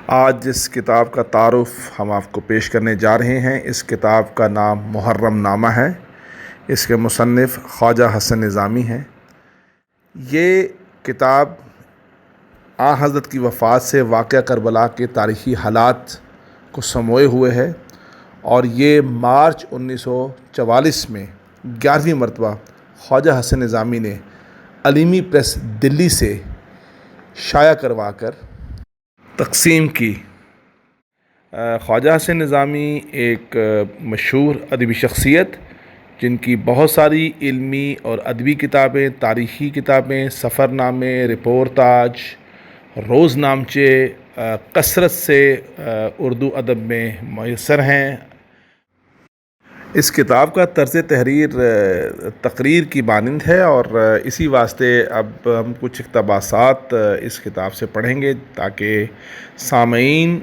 آج جس کتاب کا تعارف ہم آپ کو پیش کرنے جا رہے ہیں، اس کتاب کا نام محرم نامہ ہے۔ اس کے مصنف خواجہ حسن نظامی ہیں۔ یہ کتاب حضرت کی وفات سے واقعہ کربلا کے تاریخی حالات کو سموئے ہوئے ہے، اور یہ مارچ 1944 میں 11ویں مرتبہ خواجہ حسن نظامی نے علیمی پریس دلی سے شائع کروا کر تقسیم کی۔ خواجہ حسن نظامی ایک مشہور ادبی شخصیت، جن کی بہت ساری علمی اور ادبی کتابیں، تاریخی کتابیں، سفر نامے، رپورتاج، روز نامچے کثرت سے اردو ادب میں میسر ہیں۔ اس کتاب کا طرز تحریر تقریر کی مانند ہے، اور اسی واسطے اب ہم کچھ اقتباسات اس کتاب سے پڑھیں گے تاکہ سامعین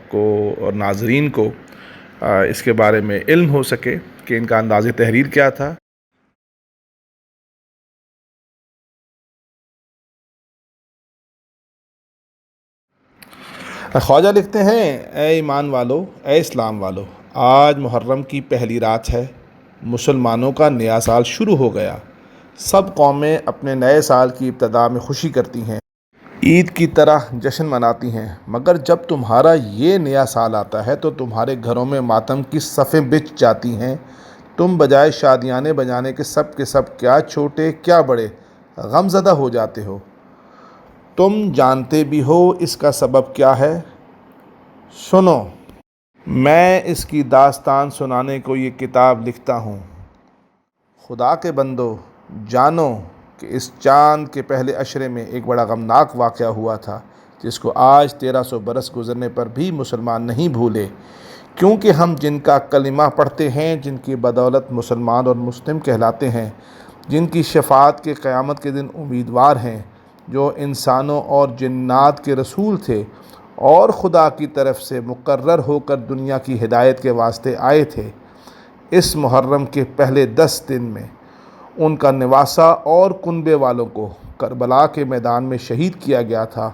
کو اور ناظرین کو اس کے بارے میں علم ہو سکے کہ ان کا انداز تحریر کیا تھا۔ خواجہ لکھتے ہیں: اے ایمان والو، اے اسلام والو، آج محرم کی پہلی رات ہے۔ مسلمانوں کا نیا سال شروع ہو گیا۔ سب قومیں اپنے نئے سال کی ابتدا میں خوشی کرتی ہیں، عید کی طرح جشن مناتی ہیں، مگر جب تمہارا یہ نیا سال آتا ہے تو تمہارے گھروں میں ماتم کی صفیں بچھ جاتی ہیں۔ تم بجائے شادیانے بجانے کے سب کیا چھوٹے کیا بڑے غم زدہ ہو جاتے ہو۔ تم جانتے بھی ہو اس کا سبب کیا ہے؟ سنو، میں اس کی داستان سنانے کو یہ کتاب لکھتا ہوں۔ خدا کے بندو، جانو کہ اس چاند کے پہلے عشرے میں ایک بڑا غمناک واقعہ ہوا تھا، جس کو آج 1300 برس گزرنے پر بھی مسلمان نہیں بھولے، کیونکہ ہم جن کا کلمہ پڑھتے ہیں، جن کی بدولت مسلمان اور مسلم کہلاتے ہیں، جن کی شفاعت کے قیامت کے دن امیدوار ہیں، جو انسانوں اور جنات کے رسول تھے اور خدا کی طرف سے مقرر ہو کر دنیا کی ہدایت کے واسطے آئے تھے، اس محرم کے پہلے 10 دن میں ان کا نواسہ اور کنبے والوں کو کربلا کے میدان میں شہید کیا گیا تھا،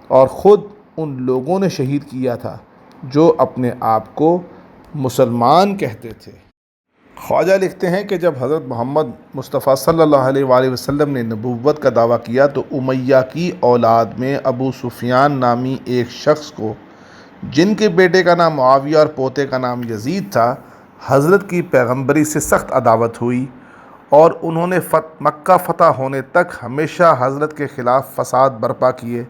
اور خود ان لوگوں نے شہید کیا تھا جو اپنے آپ کو مسلمان کہتے تھے۔ خواجہ لکھتے ہیں کہ جب حضرت محمد مصطفیٰ صلی اللہ علیہ وآلہ وسلم نے نبوت کا دعویٰ کیا تو امیہ کی اولاد میں ابو سفیان نامی ایک شخص کو، جن کے بیٹے کا نام معاویہ اور پوتے کا نام یزید تھا، حضرت کی پیغمبری سے سخت عداوت ہوئی، اور انہوں نے مکہ فتح ہونے تک ہمیشہ حضرت کے خلاف فساد برپا کیے۔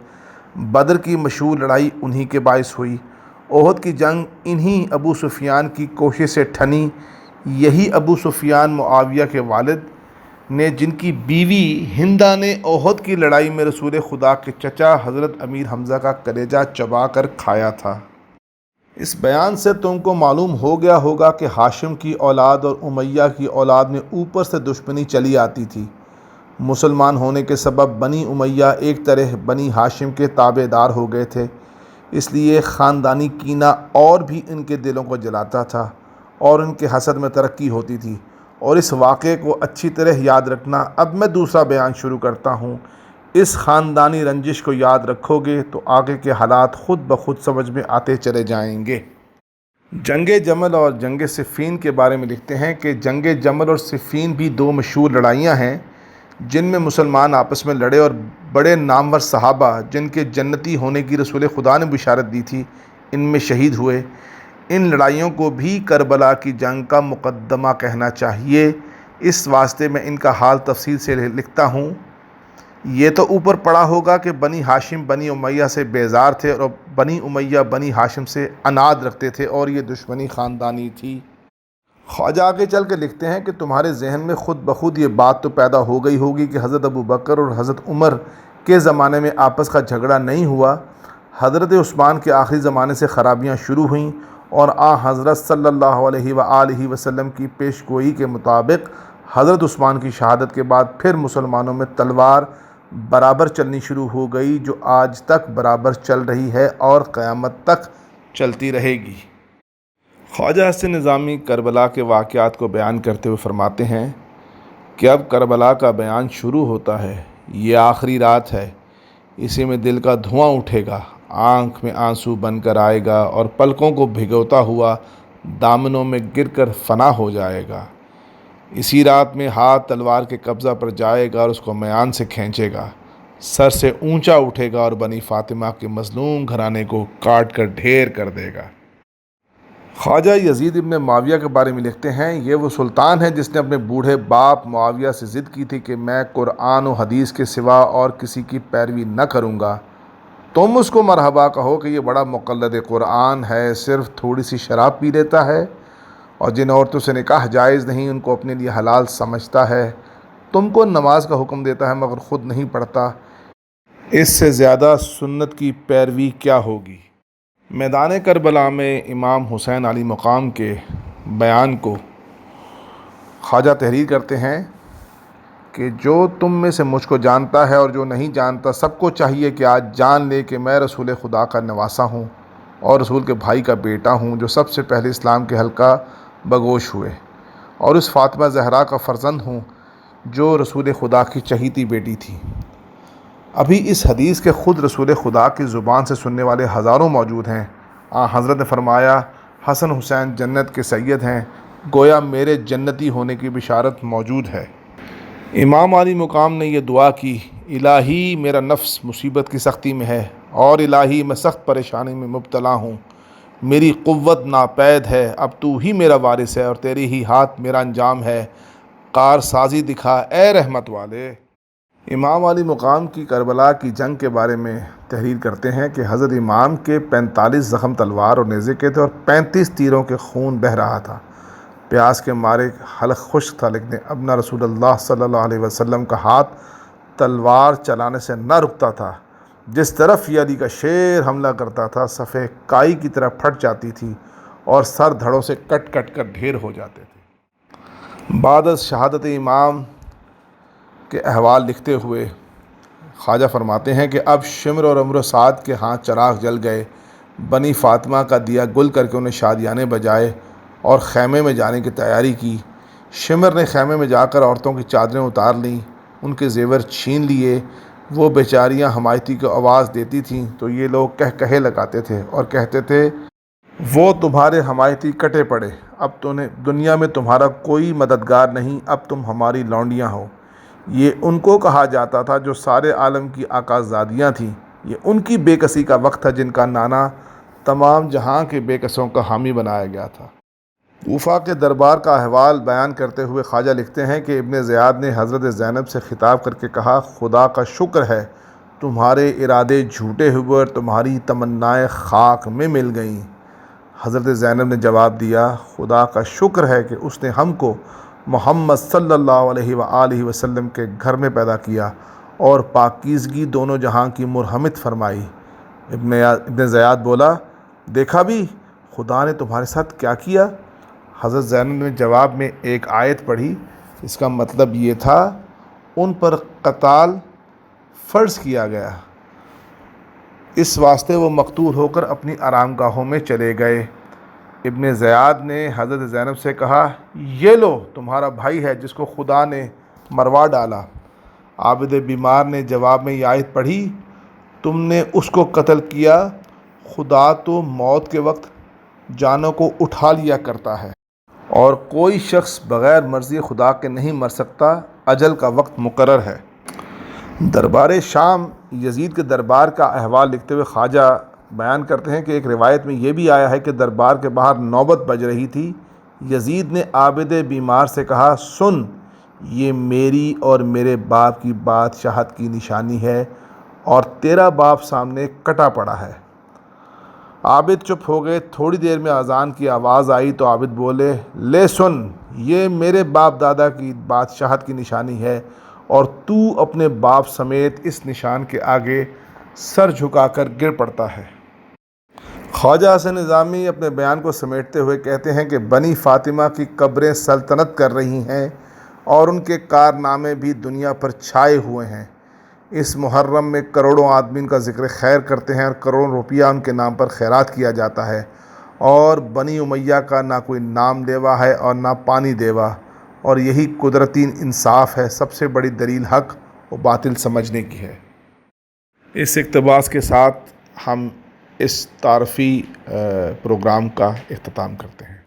بدر کی مشہور لڑائی انہی کے باعث ہوئی، احد کی جنگ انہی ابو سفیان کی کوشش سے ٹھنی۔ یہی ابو سفیان معاویہ کے والد نے، جن کی بیوی ہندہ نے احد کی لڑائی میں رسول خدا کے چچا حضرت امیر حمزہ کا کلیجہ چبا کر کھایا تھا۔ اس بیان سے تم کو معلوم ہو گیا ہوگا کہ ہاشم کی اولاد اور امیہ کی اولاد میں اوپر سے دشمنی چلی آتی تھی۔ مسلمان ہونے کے سبب بنی امیہ ایک طرح بنی ہاشم کے تابع دار ہو گئے تھے، اس لیے خاندانی کینہ اور بھی ان کے دلوں کو جلاتا تھا، اور ان کے حسد میں ترقی ہوتی تھی۔ اور اس واقعے کو اچھی طرح یاد رکھنا۔ اب میں دوسرا بیان شروع کرتا ہوں۔ اس خاندانی رنجش کو یاد رکھو گے تو آگے کے حالات خود بخود سمجھ میں آتے چلے جائیں گے۔ جنگ جمل اور جنگ صفین کے بارے میں لکھتے ہیں کہ جنگ جمل اور صفین بھی 2 مشہور لڑائیاں ہیں جن میں مسلمان آپس میں لڑے، اور بڑے نامور صحابہ، جن کے جنتی ہونے کی رسول خدا نے بشارت دی تھی، ان میں شہید ہوئے۔ ان لڑائیوں کو بھی کربلا کی جنگ کا مقدمہ کہنا چاہیے، اس واسطے میں ان کا حال تفصیل سے لکھتا ہوں۔ یہ تو اوپر پڑا ہوگا کہ بنی ہاشم بنی امیہ سے بیزار تھے، اور بنی امیہ بنی ہاشم سے عناد رکھتے تھے، اور یہ دشمنی خاندانی تھی۔ خواجہ آگے چل کے لکھتے ہیں کہ تمہارے ذہن میں خود بخود یہ بات تو پیدا ہو گئی ہوگی کہ حضرت ابو بکر اور حضرت عمر کے زمانے میں آپس کا جھگڑا نہیں ہوا، حضرت عثمان کے آخری زمانے سے خرابیاں شروع ہوئیں، اور حضرت صلی اللہ علیہ وآلہ وسلم کی پیش گوئی کے مطابق حضرت عثمان کی شہادت کے بعد پھر مسلمانوں میں تلوار برابر چلنی شروع ہو گئی، جو آج تک برابر چل رہی ہے اور قیامت تک چلتی رہے گی۔ خواجہ حسن نظامی کربلا کے واقعات کو بیان کرتے ہوئے فرماتے ہیں کہ اب کربلا کا بیان شروع ہوتا ہے۔ یہ آخری رات ہے، اسی میں دل کا دھواں اٹھے گا۔ آنکھ میں آنسو بن کر آئے گا اور پلکوں کو بھگوتا ہوا دامنوں میں گر کر فنا ہو جائے گا۔ اسی رات میں ہاتھ تلوار کے قبضہ پر جائے گا اور اس کو میان سے کھینچے گا، سر سے اونچا اٹھے گا اور بنی فاطمہ کے مظلوم گھرانے کو کاٹ کر ڈھیر کر دے گا۔ خواجہ یزید ابن معاویہ کے بارے میں لکھتے ہیں، یہ وہ سلطان ہے جس نے اپنے بوڑھے باپ معاویہ سے ضد کی تھی کہ میں قرآن و حدیث کے سوا اور کسی کی پیروی نہ کروں گا۔ تم اس کو مرحبا کہو کہ یہ بڑا مقلد قرآن ہے، صرف تھوڑی سی شراب پی لیتا ہے اور جن عورتوں سے نکاح جائز نہیں ان کو اپنے لیے حلال سمجھتا ہے، تم کو نماز کا حکم دیتا ہے مگر خود نہیں پڑھتا، اس سے زیادہ سنت کی پیروی کیا ہوگی۔ میدان کربلا میں امام حسین علی مقام کے بیان کو خواجہ تحریر کرتے ہیں کہ جو تم میں سے مجھ کو جانتا ہے اور جو نہیں جانتا سب کو چاہیے کہ آج جان لے کہ میں رسول خدا کا نواسا ہوں اور رسول کے بھائی کا بیٹا ہوں جو سب سے پہلے اسلام کے حلقہ بگوش ہوئے، اور اس فاطمہ زہرا کا فرزند ہوں جو رسول خدا کی چہیتی بیٹی تھی۔ ابھی اس حدیث کے خود رسول خدا کی زبان سے سننے والے ہزاروں موجود ہیں۔ حضرت نے فرمایا، حسن حسین جنت کے سید ہیں، گویا میرے جنتی ہونے کی بشارت موجود ہے۔ امام علی مقام نے یہ دعا کی، الہی میرا نفس مصیبت کی سختی میں ہے اور الہی میں سخت پریشانی میں مبتلا ہوں، میری قوت ناپید ہے، اب تو ہی میرا وارث ہے اور تیرے ہی ہاتھ میرا انجام ہے، کار سازی دکھا اے رحمت والے۔ امام علی مقام کی کربلا کی جنگ کے بارے میں تحریر کرتے ہیں کہ حضرت امام کے 45 زخم تلوار اور نیزے کے تھے اور 35 تیروں کے خون بہہ رہا تھا، پیاس کے مارے حلق خشک تھا، لیکن ابنا رسول اللہ صلی اللہ علیہ وسلم کا ہاتھ تلوار چلانے سے نہ رکتا تھا، جس طرف یہ علی کا شیر حملہ کرتا تھا صفحہ کائی کی طرح پھٹ جاتی تھی اور سر دھڑوں سے کٹ کٹ کر ڈھیر ہو جاتے تھے۔ بعد از شہادت امام کے احوال لکھتے ہوئے خواجہ فرماتے ہیں کہ اب شمر اور عمرو سعد کے ہاں چراغ جل گئے، بنی فاطمہ کا دیا گل کر کے انہیں شادیانے بجائے اور خیمے میں جانے کی تیاری کی۔ شمر نے خیمے میں جا کر عورتوں کی چادریں اتار لیں، ان کے زیور چھین لیے، وہ بیچاریاں حمایتی کو آواز دیتی تھیں تو یہ لوگ کہے لگاتے تھے اور کہتے تھے، وہ تمہارے حمایتی کٹے پڑے، اب تو دنیا میں تمہارا کوئی مددگار نہیں، اب تم ہماری لونڈیاں ہو۔ یہ ان کو کہا جاتا تھا جو سارے عالم کی آقازادیاں تھیں، یہ ان کی بے کسی کا وقت تھا جن کا نانا تمام جہاں کے بے کسوں کا حامی بنایا گیا تھا۔ کوفہ کے دربار کا احوال بیان کرتے ہوئے خواجہ لکھتے ہیں کہ ابن زیاد نے حضرت زینب سے خطاب کر کے کہا، خدا کا شکر ہے تمہارے ارادے جھوٹے ہوئے اور تمہاری تمنائیں خاک میں مل گئیں۔ حضرت زینب نے جواب دیا، خدا کا شکر ہے کہ اس نے ہم کو محمد صلی اللہ علیہ وآلہ وسلم کے گھر میں پیدا کیا اور پاکیزگی دونوں جہاں کی مرحمت فرمائی۔ ابن زیاد بولا، دیکھا بھی خدا نے تمہارے ساتھ کیا کیا؟ حضرت زینب نے جواب میں ایک آیت پڑھی، اس کا مطلب یہ تھا ان پر قتال فرض کیا گیا، اس واسطے وہ مقتول ہو کر اپنی آرام گاہوں میں چلے گئے۔ ابن زیاد نے حضرت زینب سے کہا، یہ لو تمہارا بھائی ہے جس کو خدا نے مروا ڈالا۔ عابد بیمار نے جواب میں یہ آیت پڑھی، تم نے اس کو قتل کیا، خدا تو موت کے وقت جانوں کو اٹھا لیا کرتا ہے اور کوئی شخص بغیر مرضی خدا کے نہیں مر سکتا، اجل کا وقت مقرر ہے۔ دربار شام یزید کے دربار کا احوال لکھتے ہوئے خواجہ بیان کرتے ہیں کہ ایک روایت میں یہ بھی آیا ہے کہ دربار کے باہر نوبت بج رہی تھی، یزید نے عابد بیمار سے کہا، سن، یہ میری اور میرے باپ کی بادشاہت کی نشانی ہے اور تیرا باپ سامنے کٹا پڑا ہے۔ عابد چپ ہو گئے، تھوڑی دیر میں اذان کی آواز آئی تو عابد بولے، لے سن، یہ میرے باپ دادا کی بادشاہت کی نشانی ہے اور تو اپنے باپ سمیت اس نشان کے آگے سر جھکا کر گر پڑتا ہے۔ خواجہ حسن نظامی اپنے بیان کو سمیٹتے ہوئے کہتے ہیں کہ بنی فاطمہ کی قبریں سلطنت کر رہی ہیں اور ان کے کارنامے بھی دنیا پر چھائے ہوئے ہیں۔ اس محرم میں کروڑوں آدمی ان کا ذکر خیر کرتے ہیں اور کروڑوں روپیہ ان کے نام پر خیرات کیا جاتا ہے، اور بنی امیہ کا نہ کوئی نام لیوا ہے اور نہ پانی دیوا، اور یہی قدرتی انصاف ہے۔ سب سے بڑی دلیل حق و باطل سمجھنے کی ہے۔ اس اقتباس کے ساتھ ہم اس تعارفی پروگرام کا اختتام کرتے ہیں۔